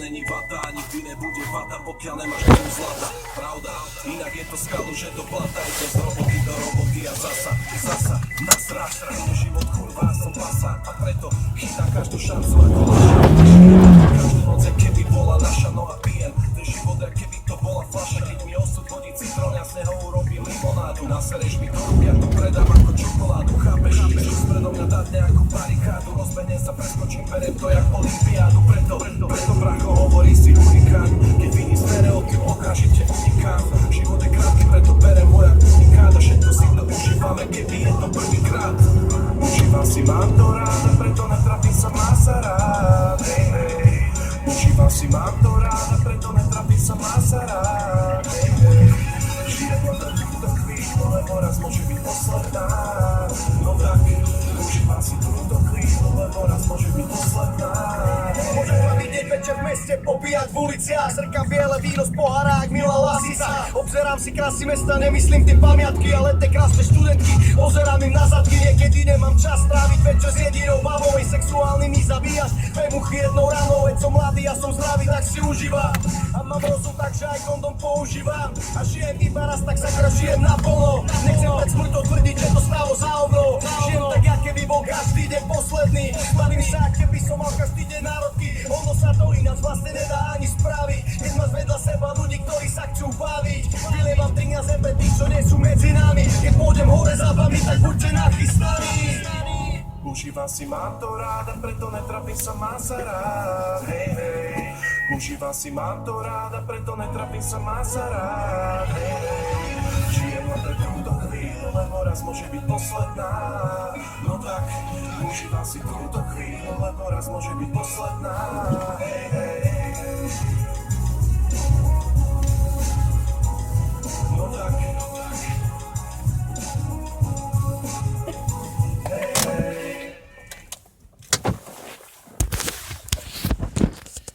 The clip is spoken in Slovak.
není vata a nikdy nebude vata, pokiaľ nemáš tomu zlata. Pravda, inak je to skalu, že to plata. Je to z roboty do roboty a zasa nasrať. Ten život kurva, som pasa a preto chytám každú šancu ako naša. Každú noc, keby bola naša, no a pijem ten život, keby to bola fľaša. Keď mi osud hodí citrón, ja z neho urobím limonádu. Nasereš mi do ruky, ja to predám ako čokoládu. Chápeš, chceš predo mňa dať nejakú barikádu. Rozbehnem sa, preskočím, berem to jak olympiádu. Preto bracho hovorí si hurikán. Keď vidím stereotyp, okamžite unikám. Život je krátky, preto berem moja unikát. A všetko si to užívame, keby je to prvýkrát. Užívam si, mám to rád, a preto netrafím sa, má sa rád. Užívam si, mám to rád, a preto netrafím sa, má sa rád. Žijem len túto chvíľu, lebo raz môže byť posledná. No tak, užívam si túto chvíľu, lebo raz môže byť posledná. Môžem ma vidieť večer v meste, popíjať v uliciach. Srkám biele víno z pohára, ak milá lasica. Obzerám si krásy mesta, nemyslím tým pamiatky, ale tie krásne študentky. Pozerám im na zadky, niekedy nemám čas stráviť večer s jedinou babou. Sexuálny mi zabíjaš, dve muchy jednou ranou. Veď som mladý a som zdravý, tak si užívam. A mám rozum, takže aj kondom používam. A žijem iba raz, tak sakra žijem naplno. Nechcem pred smrťou tvrdiť, že to stalo za mnou. Žijem tak, jak keby bol každý deň posledný. Bavím sa, keby som mal každý deň národky. Ono sa to ináč vlastne nedá ani spraviť. Keď máš vedľa seba ľudí, ktorí sa chcú baviť. Vylievam drink na zem pre tých, čo nie sú medzi nami. Keď pôjdem hore za vami, tak buďte nachystaní. Užívam si, mám to rád, a preto netrafím sa, má sa rád. Hej, hej. Užívam si, mám to rád, a preto netrafím sa, má sa rád. Hej, hej. Žijem len pre túto chvíľu, lebo raz môže byť posledná. No tak, užívam si túto chvíľu, lebo raz môže byť posledná. Hej.